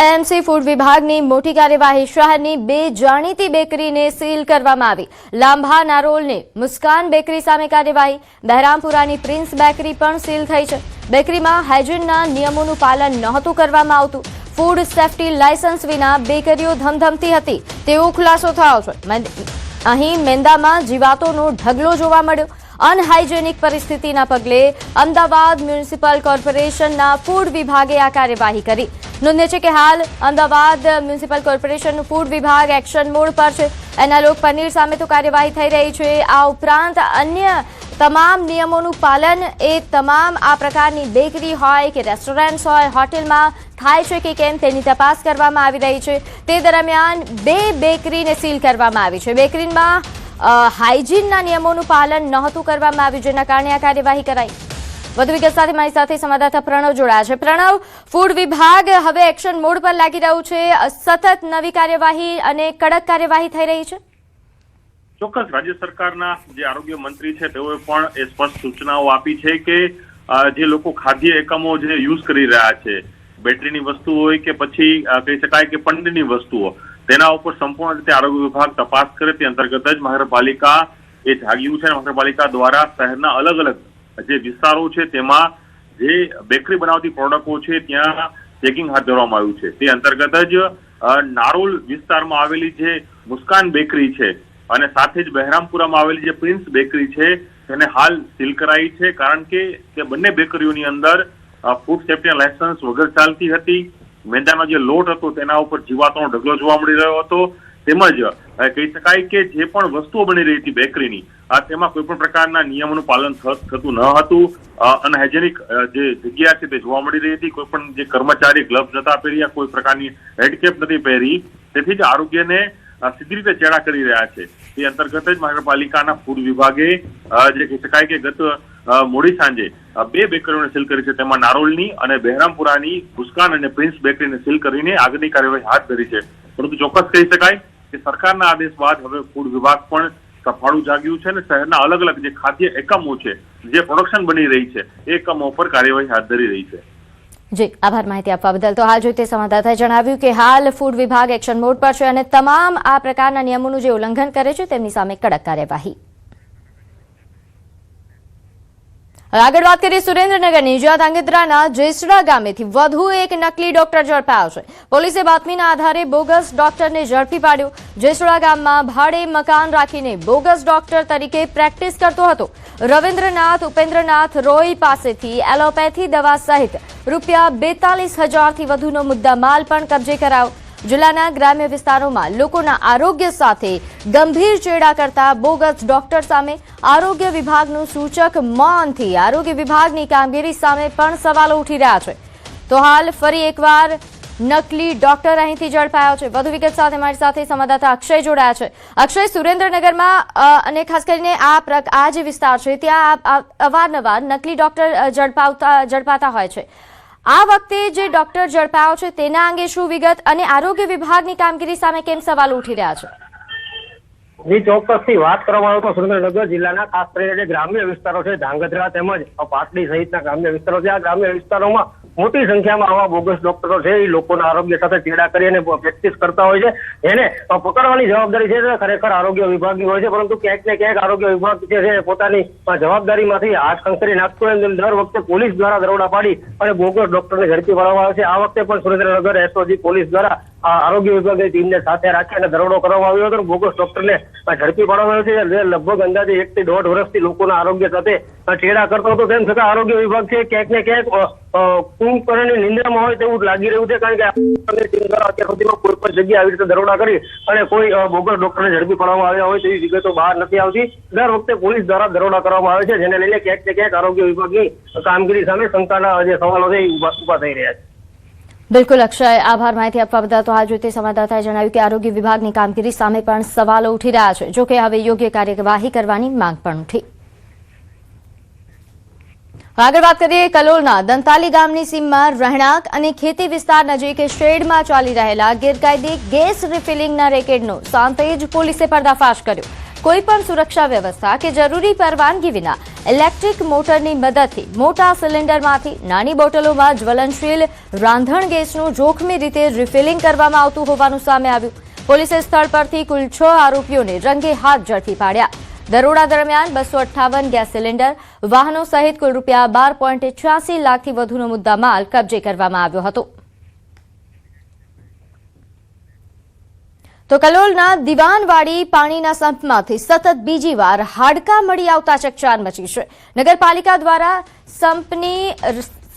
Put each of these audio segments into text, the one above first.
AMC food વિભાગની મોટી કાર્યવાહી શહેરની બે જાણીતી બેકરીને સીલ કરવામાં આવી। લાંભા નારોલની મુસ્કાન બેકરી સામે કાર્યવાહી। બહેરામપુરાની પ્રિન્સ બેકરી પણ સીલ થઈ છે। બેકરીમાં હાઇજીનના નિયમોનું પાલન નહોતું કરવામાં આવતું। ફૂડ સેફ્ટી લાયસન્સ વિના બેકરીઓ ધમધમતી હતી તેવો ખુલાસો થયો છે। અહીં મેંદામાં જીવાતોનો ઢગલો જોવા મળ્યો। અનહાઇજેનિક પરિસ્થિતિના પગલે અમદાવાદ મ્યુનિસિપલ કોર્પોરેશનના ફૂડ વિભાગે આ કાર્યવાહી કરી। નોંધનીય છે કે હાલ અમદાવાદ મ્યુનિસિપલ કોર્પોરેશનનું ફૂડ વિભાગ એક્શન મોડ પર છે। એનાલોગ પનીર સામે તો કાર્યવાહી થઈ રહી છે। આ ઉપરાંત અન્ય તમામ નિયમોનું પાલન એ તમામ આ પ્રકારની બેકરી હોય કે રેસ્ટોરન્ટ્સ હોય હોટેલમાં થાય છે કે કેમ તેની તપાસ કરવામાં આવી રહી છે। તે દરમિયાન બે બેકરીને સીલ કરવામાં આવી છે। બેકરીમાં હાઇજીનના નિયમોનું પાલન નહોતું કરવામાં આવ્યું, જેના કારણે આ કાર્યવાહી કરાઈ। વધુ વિગત સાથે મારી સાથે સંવાદદાતા પ્રણવ જોડાયા છે। પ્રણવ, ફૂડ વિભાગ હવે એક્શન મોડ પર લાગી રહ્યું છે, સતત નવી કાર્યવાહી અને કડક કાર્યવાહી થઈ રહી છે। ચોક્કસ રાજ્ય સરકારના જે આરોગ્ય મંત્રી છે તેઓએ પણ એ સ્પષ્ટ સૂચનાઓ આપી છે કે જે લોકો ખાદ્ય એકમો જે યુઝ કરી રહ્યા છે, બેટરીની વસ્તુ હોય કે પછી કહી શકાય કે પનીરની વસ્તુઓ, તેના ઉપર સંપૂર્ણ રીતે આરોગ્ય વિભાગ તપાસ કરે તે અંતર્ગત જ મહાનગરપાલિકા એ જાગ્યું છે। મહાનગરપાલિકા દ્વારા શહેરના અલગ અલગ જે વિસ્તારો છે તેમાં જે બેકરી બનાવતી પ્રોડક્ટો છે ત્યાં ચેકિંગ હાથ ધરવામાં આવ્યું છે। તે અંતર્ગત જ નારોલ વિસ્તારમાં આવેલી જે મુસ્કાન બેકરી છે અને સાથે જ બહેરામપુરામાં આવેલી જે પ્રિન્સ બેકરી છે તેને હાલ સીલ કરાઈ છે, કારણ કે તે બંને બેકરીઓની અંદર ફૂડ સેફ્ટી લાયસન્સ વગર ચાલતી હતી। મેંદાનો જે લોટ હતો તેના ઉપર જીવાતોનો ઢગલો જોવા મળી રહ્યો હતો। તેમજ કહી શકાય કે જે પણ વસ્તુઓ બની રહી હતી બેકરીની તેમાં કોઈ પણ પ્રકારના નિયમોનું પાલન થતું ન હતું। અનહાઇજેનિક જે જગ્યા છે તે જોવા મળી રહી હતી। કોઈ પણ જે કર્મચારી ગ્લવ્સ નતા પહેર્યા, કોઈ પ્રકારની હેડકેપ નથી પહેરી, તેથી જ આરોગ્યને સીધી રીતે ચેડા કરી રહ્યા છે। તે અંતર્ગત જ મહાનગરપાલિકાના ફૂડ વિભાગે જે કહી શકાય કે ગત મોડી સાંજે બે બેકરીઓને સીલ કરી છે, તેમાં નારોલની અને બહેરામપુરાની મુસ્કાન અને પ્રિન્સ બેકરીને સીલ કરીને આગળની કાર્યવાહી હાથ ધરી છે। પરંતુ ચોક્કસ કહી શકાય કે સરકારના આદેશ બાદ હવે ફૂડ વિભાગ પણ સફાળું જાગ્યું છે અને શહેરના અલગ અલગ જે ખાદ્ય એકમો છે, જે પ્રોડક્શન બની રહી છે, એ એકમો પર કાર્યવાહી હાથ ધરી રહી છે। જી આભાર માહિતી આપવા બદલ। તો હાલ જોઈતે સંવાદદાતાએ જણાવ્યું કે હાલ ફૂડ વિભાગ એક્શન મોડ પર છે અને તમામ આ પ્રકારના નિયમોનું જે ઉલ્લંઘન કરે છે તેમની સામે કડક કાર્યવાહી। આગળ વાત કરીએ સુરેન્દ્રનગરની, જ્યાં ધાંગધ્રાના જેસડા ગામેથી વધુ એક નકલી ડોક્ટર ઝડપાયો છે। પોલીસે બાતમીના આધારે બોગસ ડોક્ટરને ઝડપી પાડ્યો। જેસડા ગામમાં ભાડે મકાન રાખીને બોગસ ડોક્ટર તરીકે પ્રેક્ટિસ કરતો હતો રવિન્દ્રનાથ ઉપેન્દ્રનાથ રોય પાસેથી એલોપેથી દવા સહિત ₹42,000થી વધુનો મુદ્દામાલ પણ કબજે કરાયો। જિલ્લાના ગ્રામ્ય વિસ્તારોમાં લોકોના આરોગ્ય સાથે ગંભીર ચેડા કરતા બોગસ ડોક્ટર સામે આરોગ્ય વિભાગનું સૂચક મૌનથી આરોગ્ય વિભાગની કામગીરી સામે પણ સવાલો ઉઠી રહ્યા છે। તો હાલ ફરી એકવાર નકલી ડોક્ટર અહીંથી ઝડપાયો છે। વધુ વિગત સાથે મારી સાથે સંવાદદાતા અક્ષય જોડાયા છે। અક્ષય, સુરેન્દ્રનગરમાં અને ખાસ કરીને આ જે વિસ્તાર છે ત્યાં અવારનવાર નકલી ડોક્ટર ઝડપાતા હોય છે। આ વખતે જે ડોક્ટર ઝડપાયો છે તેના અંગે શું વિગત અને આરોગ્ય વિભાગની કામગીરી સામે કેમ સવાલ ઉઠી રહ્યા છે? જી ચોક્કસથી વાત કરવામાં આવે તો સુરેન્દ્રનગર જિલ્લાના ખાસ કરીને જે ગ્રામ્ય વિસ્તારો છે, ધાંગધ્રા તેમજ પાટડી સહિતના ગ્રામ્ય વિસ્તારો છે, આ ગ્રામ્ય વિસ્તારોમાં મોટી સંખ્યામાં આવા બોગસ ડોક્ટરો છે એ લોકોના આરોગ્ય સાથે ચેડા કરી અને પ્રેક્ટિસ કરતા હોય છે। એને પકડવાની જવાબદારી છે ખરેખર આરોગ્ય વિભાગની હોય છે, પરંતુ ક્યાંક ને ક્યાંક આરોગ્ય વિભાગ જે છે પોતાની જવાબદારીમાંથી હાથ ખંખેરી નાખતો હોય દર વખતે પોલીસ દ્વારા દરોડા પાડી અને બોગસ ડોક્ટરને ઝડપી પાડવામાં આવે છે। આ વખતે પણ સુરેન્દ્રનગર એસઓજી પોલીસ દ્વારા આરોગ્ય વિભાગની ટીમને સાથે રાખી અને દરોડો કરવામાં આવ્યો હતો। બોગસ ડોક્ટરને ઝડપી પાડવામાં આવ્યો છે, જે લગભગ અંદાજે 1 થી 1.5 વર્ષથી લોકોના આરોગ્ય સાથે ચેડા કરતો હતો। તેમ છતાં આરોગ્ય વિભાગ છે ક્યાંક ને ક્યાંક કુંભકર્ણની નિંદ્રામાં હોય તેવું લાગી રહ્યું છે, કારણ કે ટીમ દ્વારા અત્યાર સુધીમાં કોઈ પણ જગ્યાએ આવી રીતે દરોડા કરી અને કોઈ બોગસ ડોક્ટરને ઝડપી પાડવામાં આવ્યા હોય તેવી વિગતો બહાર નથી આવતી। દર વખતે પોલીસ દ્વારા દરોડા કરવામાં આવે છે, જેને લઈને ક્યાંક ને ક્યાંક આરોગ્ય વિભાગની કામગીરી સામે શંકાના જે સવાલો છે એ ઉભા થઈ રહ્યા છે। બિલકુલ અક્ષય, આભાર માહિતી આપવા બદલ। તો હાલ જોઈતે સંવાદદાતાએ જણાવ્યું કે આરોગ્ય વિભાગની કામગીરી સામે પણ સવાલો ઉઠી રહ્યા છે, જોકે હવે યોગ્ય કાર્યવાહી કરવાની માંગ પણ ઉઠી। આગળ વાત કરીએ કલોલના દંતાલી ગામની સીમમાં રહેણાંક અને ખેતી વિસ્તાર નજીક શેડમાં ચાલી રહેલા ગેરકાયદે ગેસ રિફિલિંગના રેકેટનો સાંતેજ પોલીસે પર્દાફાશ કર્યો। કોઈ પણ સુરક્ષા વ્યવસ્થા કે જરૂરી પરવાનગી વિના ઇલેક્ટ્રિક મોટરની મદદથી મોટા સિલિન્ડરમાંથી નાની બોટલોમાં જ્વલનશીલ રાંધણ ગેસનું જોખમી રીતે રિફિલિંગ કરવામાં આવતું હોવાનું સામે આવ્યું. પોલીસે સ્થળ પરથી કુલ 6 આરોપીઓને રંગે હાથ ઝડપી પાડ્યા. દરોડા દરમિયાન 258 ગેસ સિલિન્ડર, વાહનો સહિત કુલ રૂપિયા 12.86 લાખથી વધુનો મુદ્દામાલ કબજે કરવામાં આવ્યો હતો. તો કલોલના દિવાનવાડી પાણીના સંપમાંથી સતત બીજી વાર હાડકા મળી આવતા ચકચાર મચી છે. નગરપાલિકા દ્વારા સંપની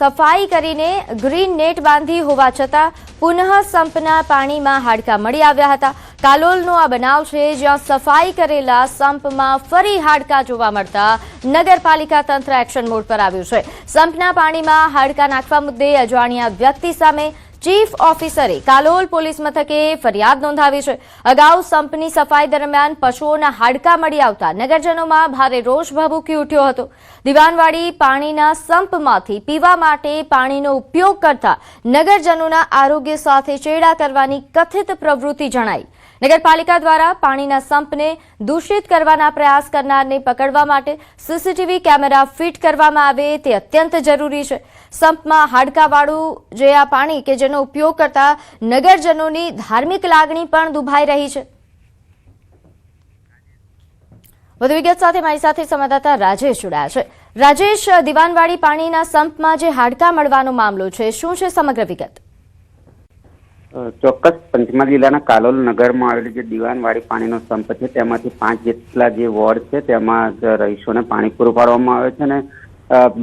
સફાઈ કરીને ગ્રીન નેટ બાંધી હોવા છતાં પુનઃ સંપના પાણીમાં હાડકા મળી આવ્યા હતા. કાલોલનો આ બનાવ છે, જ્યાં સફાઈ કરેલા સંપમાં ફરી હાડકા જોવા મળતા નગરપાલિકા તંત્ર એક્શન મોડ પર આવ્યું છે. સંપના પાણીમાં હાડકા નાખવા મુદ્દે અજાણ્યા વ્યક્તિ સામે ચીફ ઓફિસરે કાલોલ પોલીસ મથકે ફરિયાદ નોંધાવી છે. અગાઉ સંપની સફાઈ દરમિયાન પશુઓના હાડકા મળી આવતા નગરજનોમાં ભારે રોષ ભભૂકી ઉઠ્યો હતો. દિવાનવાડી પાણીના સંપમાંથી પીવા માટે પાણીનો ઉપયોગ કરતા નગરજનોના આરોગ્ય સાથે ચેડા કરવાની કથિત પ્રવૃત્તિ જણાઈ. નગરપાલિકા દ્વારા પાણીના સંપને દૂષિત કરવાના પ્રયાસ કરનારને પકડવા માટે સીસીટીવી કેમેરા ફિટ કરવામાં આવે તે અત્યંત જરૂરી છે. સંપમાં હાડકાવાળું જે આ પાણી કે જેનો ઉપયોગ કરતા નગરજનોની ધાર્મિક લાગણી પણ દુભાઈ રહી છે. વધુ વિગત સાથે મારી સાથે સંવાદદાતા રાજેશ જોડાયા છે. રાજેશ, દિવાનવાડી પાણીના સંપમાં જે હાડકા મળવાનો મામલો છે, શું છે સમગ્ર વિગત? ચોક્કસ પંચમહાલ જિલ્લાના કાલોલ નગરમાં આવેલી જે દિવાનવાડી પાણીનો સંપ છે તેમાંથી 5 જેટલા જે વોર્ડ છે તેમાં રહીશોને પાણી પૂરું પાડવામાં આવે છે. અને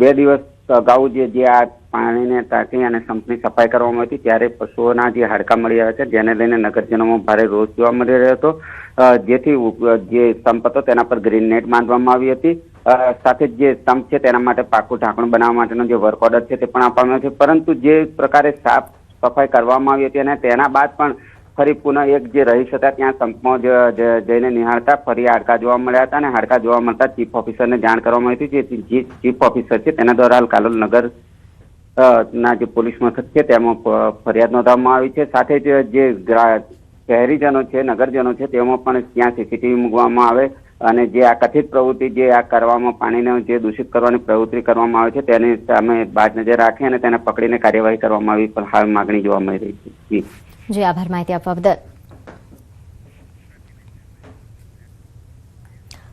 2 દિવસ અગાઉ જે આ પાણીને ટાંકી અને સંપની સફાઈ કરવામાં આવી હતી ત્યારે પશુઓના જે હાડકા મળી આવ્યા છે, જેને લઈને નગરજનોમાં ભારે રોષ જોવા મળી રહ્યો હતો. જેથી જે સંપ હતો તેના પર ગ્રીન નેટ બાંધવામાં આવી હતી. સાથે જે સંપ છે તેના માટે પાકું ઢાંકણું બનાવવા માટેનો જે વર્ક ઓર્ડર છે તે પણ આપવામાં આવ્યો છે. પરંતુ જે પ્રકારે સાફ સફાઈ કરવામાં આવી હતી અને તેના બાદ પણ ફરી પુનઃ એક જે રહીશ હતા ત્યાં સંપમાં જઈને નિહાળતા ફરી હાડકા જોવા મળ્યા હતા. અને હાડકા જોવા મળતા ચીફ ઓફિસરને જાણ કરવામાં આવી હતી. જે ચીફ ઓફિસર છે તેના દ્વારા હાલ કાલોલ નગર ના જે પોલીસ મથક છે તેમાં ફરિયાદ નોંધવામાં આવી છે. સાથે જ જે શહેરીજનો છે, નગરજનો છે, તેમાં પણ ત્યાં સીસીટીવી મૂકવામાં આવે અને જે આ કથિત પ્રવૃત્તિ જે આ કરવામાં પાણીને જે દૂષિત કરવાની પ્રવૃત્તિ કરવામાં આવે છે તેની સામે બાજ નજર રાખી અને તેને પકડીને કાર્યવાહી કરવામાં આવી પણ હાલ માગણી જોવા મળી રહી છે. જી આભાર માહિતી આપવા બદલ.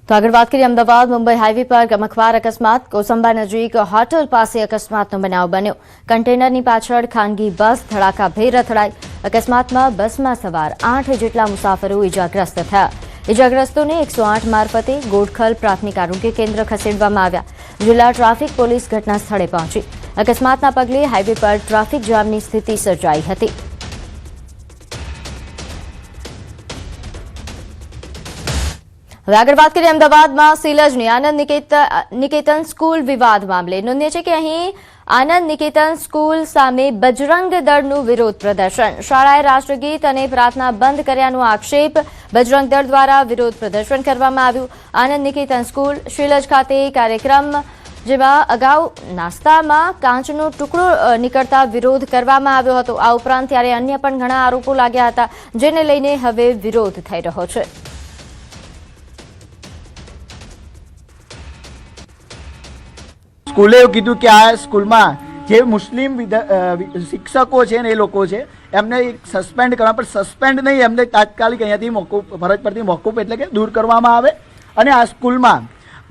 તો આગળ વાત કરીએ અમદાવાદ મુંબઈ હાઈવે પર ગમખ્વાર અકસ્માત. કોસંબા નજીક હોટલ પાસે અકસ્માતનો બનાવ બન્યો. કન્ટેનરની પાછળ ખાનગી બસ ધડાકાભેર અથડાઈ. અકસ્માતમાં બસમાં સવાર 8 જેટલા મુસાફરો ઇજાગ્રસ્ત થયા. ઇજાગ્રસ્તોને 108 મારફતે ગોડખલ પ્રાથમિક આરોગ્ય કેન્દ્ર ખસેડવામાં આવ્યા. જિલ્લા ટ્રાફિક પોલીસ ઘટના સ્થળે પહોંચી. અકસ્માતના પગલે હાઈવે પર ટ્રાફિક જામની સ્થિતિ સર્જાઈ હતી. હવે આગળ વાત કરીએ અમદાવાદમાં સિલજની આનંદ નિકેતન સ્કૂલ વિવાદ મામલે. નોંધનીય છે કે અહીં આનંદ નિકેતન સ્કૂલ સામે બજરંગ દળનું વિરોધ પ્રદર્શન. શાળાએ રાષ્ટ્રગીત અને પ્રાર્થના બંધ કર્યાનો આક્ષેપ બજરંગ દળ દ્વારા વિરોધ પ્રદર્શન કરવામાં આવ્યું. આનંદ નિકેતન સ્કૂલ શિલજ ખાતે કાર્યક્રમ જેમાં અગાઉ નાસ્તામાં કાચનો ટુકડો નીકળતા વિરોધ કરવામાં આવ્યો હતો. આ ઉપરાંત ત્યારે અન્ય પણ ઘણા આરોપો લાગ્યા હતા, જેને લઈને હવે વિરોધ થઈ રહ્યો છે. સ્કૂલે એવું કીધું કે આ સ્કૂલમાં જે મુસ્લિમ શિક્ષકો છે ને એ લોકો છે એમને સસ્પેન્ડ કરવા, પણ સસ્પેન્ડ નહીં, એમને તાત્કાલિક અહીંયાથી મોકૂફ, ફરજ પરથી મોકૂફ એટલે કે દૂર કરવામાં આવે અને આ સ્કૂલમાં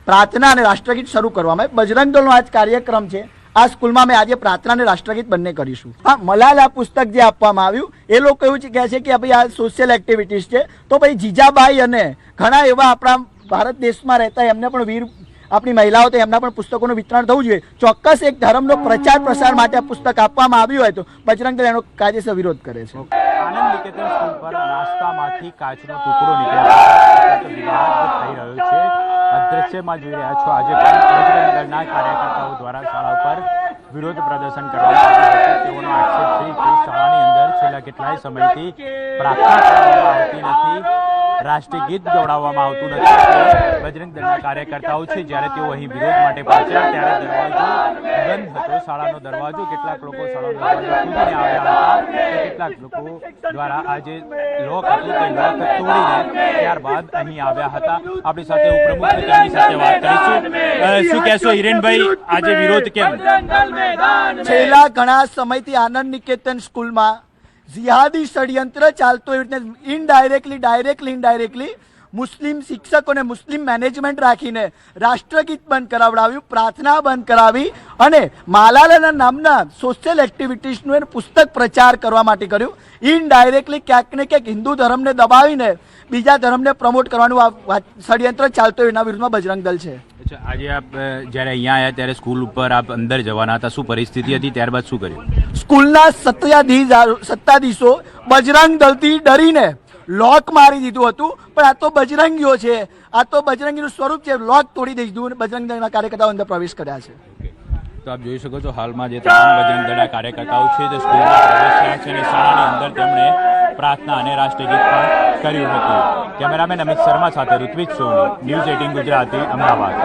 પ્રાર્થના અને રાષ્ટ્રગીત શરૂ કરવામાં આવે. બજરંગ દળનો આજ કાર્યક્રમ છે. આ સ્કૂલમાં અમે આજે પ્રાર્થના અને રાષ્ટ્રગીત બંને કરીશું. હા, મલાલ આ પુસ્તક જે આપવામાં આવ્યું એ લોકો એવું કહે છે કે ભાઈ આ સોશિયલ એક્ટિવિટીઝ છે, તો ભાઈ જીજાબાઈ અને ઘણા એવા આપણા ભારત દેશમાં રહેતા એમને પણ વીર આપણી મહિલાઓ તો એમના પણ પુસ્તકોનું વિતરણ થવું જોઈએ. ચોક્કસ એક ધર્મનો પ્રચાર પ્રસાર માટે આ પુસ્તક આપવામાં આવ્યું હોય તો બજરંગ દળ એનો કાયદેસર વિરોધ કરે છે. આનંદ નિકેતન સ્કૂલ પર નાસ્તામાંથી કાચનો ટુકડો નીકળ્યો વિવાદ થઈ રહ્યો છે. દ્રશ્યમાં જોઈ રહ્યા છો આજે પણ બજરંગ દળના કાર્યકર્તાઓ દ્વારા શાળા પર વિરોધ પ્રદર્શન કરવામાં આવ્યું હતું. તેઓનો આક્ષેપ છે કે શાળાની અંદર છેલ્લા કેટલાય સમયથી પ્રાર્થના કરવામાં આવતી નથી. રાષ્ટ્રીય ગીત ગવડાવવામાં આવતું નથી. બજરંગ દળના કાર્યકર્તાઓ છે જ્યારે તેઓ અહીં વિરોધ માટે પહોંચ્યા ત્યારે દરવાજો બંધ હતો. શાળાનો દરવાજો કેટલાક લોકો શાળાનો દરવાજો ખોલીને આવ્યા હતા, તો કેટલાક લોકો દ્વારા આ જે લોક હતું તે લોક તોડીને ત્યારબાદ અહીં આવ્યા હતા. આપણી સાથે ઉપપ્રમુખ છે, તેમની સાથે વાત કરીશું. શું કહેશો હિરેનભાઈ, આજે વિરોધ કેમ? છેલ્લા ઘણા સમયથી આનંદ નિકેતન સ્કૂલમાં જિહાદી ષડયંત્ર ચાલતો એવી રીતે ઇનડાયરેક્ટલી મુસ્લિમ શિક્ષકોને મુસ્લિમ મેનેજમેન્ટ રાખીને રાષ્ટ્રગીત બંધ કરાવડાવ્યું, પ્રાર્થના બંધ કરાવી અને માલાલાના નામના સોશિયલ એક્ટિવિટીઝનું એને પુસ્તક પ્રચાર કરવા માટે કર્યું. ઇનડાયરેક્ટલી ક્યાંક ને ક્યાંક હિન્દુ ધર્મને દબાવીને બીજા ધર્મને પ્રમોટ કરવાનું આ ષડયંત્ર ચાલતો એના વિરુદ્ધમાં બજરંગ દળ છે. આજે આપ જ્યારે અહીંયા આવ્યા ત્યારે સ્કૂલ ઉપર આપ અંદર જવાના હતા, શું પરિસ્થિતિ હતી, ત્યારબાદ શું કર્યું? સ્કૂલના સત્તાધીશો બજરંગ દળથી ડરીને લોક મારી દીધું હતું, પણ આ તો બજરંગીઓ છે, આ તો બજરંગીનું સ્વરૂપ છે. લોક તોડી દીધું અને બજરંગ દળના કાર્યકર્તાઓ અંદર પ્રવેશ કર્યા છે. તો આપ જોઈ શકો છો હાલમાં જે તમામ બજરંગ દળના કાર્યકર્તાઓ છે તે સ્કૂલમાં પ્રવેશ્યા છે અને શાળાની અંદર તેમણે પ્રાર્થના અને રાષ્ટ્રીય ગીત પણ કર્યું હતું. કેમેરામેન અમિત શર્મા સાથે ઋત્વિજ સોની, ન્યૂઝ 18 ગુજરાતી, અમદાવાદ.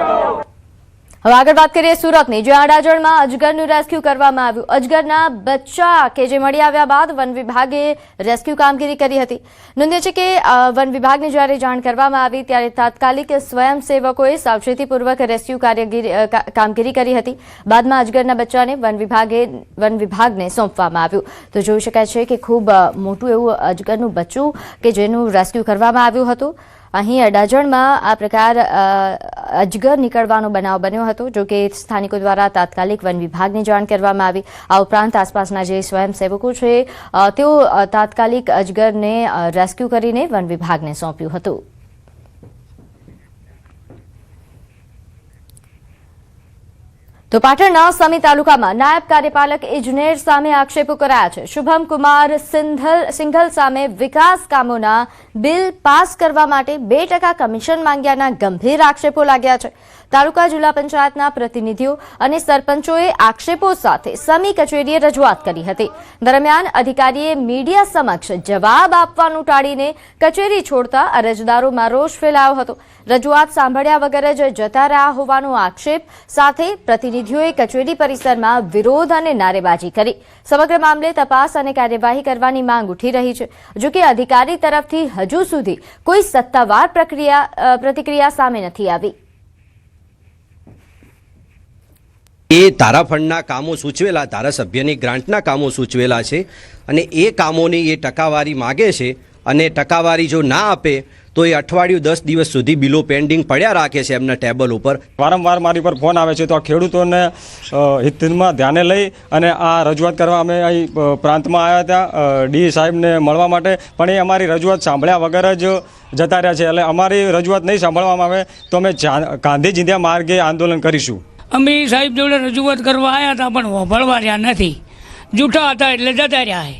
હવે આગળ વાત કરીએ સુરતની, જ્યાં અડાજણમાં અજગરનું રેસ્ક્યુ કરવામાં આવ્યું. અજગરના બચ્ચા કે જે મળી આવ્યા બાદ વન વિભાગે રેસ્ક્યુ કામગીરી કરી હતી. નોંધ્ય છે કે વન વિભાગને જ્યારે જાણ કરવામાં આવી ત્યારે તાત્કાલિક સ્વયંસેવકોએ સાવચેતીપૂર્વક રેસ્ક્યુ કામગીરી કરી હતી. બાદમાં અજગરના બચ્ચાને વન વિભાગને સોંપવામાં આવ્યું. તો જોઈ શકાય છે કે ખૂબ મોટું એવું અજગરનું બચ્ચું કે જેનું રેસ્ક્યુ કરવામાં આવ્યું હતું. અહીં અડાજણમાં આ પ્રકાર અજગર નીકળવાનો બનાવ બન્યો હતો, જો કે સ્થાનિકો દ્વારા તાત્કાલિક વન વિભાગને જાણ કરવામાં આવી. આ ઉપરાંત આસપાસના જે સ્વયંસેવકો છે તેઓ તાત્કાલિક અજગરને રેસ્ક્યુ કરીને વન વિભાગને સોંપ્યું હતું. તો પાટણના સમી તાલુકામાં નાયબ કાર્યપાલક ઇજનેર સામે આક્ષેપો કરાયા છે. શુભમ કુમાર સિંઘલ સામે વિકાસ કામોના બિલ પાસ કરવા માટે 2% કમિશન માંગ્યાના ગંભીર આક્ષેપો લાગ્યા છે. તાલુકા જિલ્લા પંચાયતના પ્રતિનિધિઓ અને સરપંચોએ આક્ષેપો સાથે સમી કચેરીએ રજૂઆત કરી હતી. દરમિયાન અધિકારીએ મીડિયા સમક્ષ જવાબ આપવાનું ટાળીને કચેરી છોડતા અરજદારોમાં રોષ ફેલાયો હતો. રજૂઆત સાંભળ્યા વગર જ જતા રહ્યા હોવાનો આક્ષેપ સાથે પ્રતિનિધિઓએ કચેરી પરિસરમાં વિરોધ અને નારેબાજી કરી. સમગ્ર મામલે તપાસ અને કાર્યવાહી કરવાની માંગ ઉઠી રહી છે. જોકે અધિકારી તરફથી હજુ સુધી કોઈ સત્તાવાર પ્રતિક્રિયા સામે નથી આવી. એ ધારાફંડના કામો સૂચવેલા, ધારાસભ્યની ગ્રાન્ટના કામો સૂચવેલા છે અને એ કામોની એ ટકાવારી માગે છે અને ટકાવારી જો ના આપે તો એ અઠવાડિયું 10 દિવસ સુધી બિલો પેન્ડિંગ પડ્યા રાખે છે એમના ટેબલ ઉપર. વારંવાર મારી પર ફોન આવે છે, તો આ ખેડૂતોને હિતમાં ધ્યાને લઈ અને આ રજૂઆત કરવા અમે અહીં પ્રાંતમાં આવ્યા હતા ડી સાહેબને મળવા માટે, પણ એ અમારી રજૂઆત સાંભળ્યા વગર જ જતા રહ્યા છે. એટલે અમારી રજૂઆત નહીં સાંભળવામાં આવે તો અમે ગાંધી ચિંધ્યા માર્ગે આંદોલન કરીશું. અમે સાહેબ જોડે રજૂઆત કરવા આવ્યા હતા પણ વભળવા રહ્યા નથી, જૂઠા હતા એટલે જતા રહ્યા.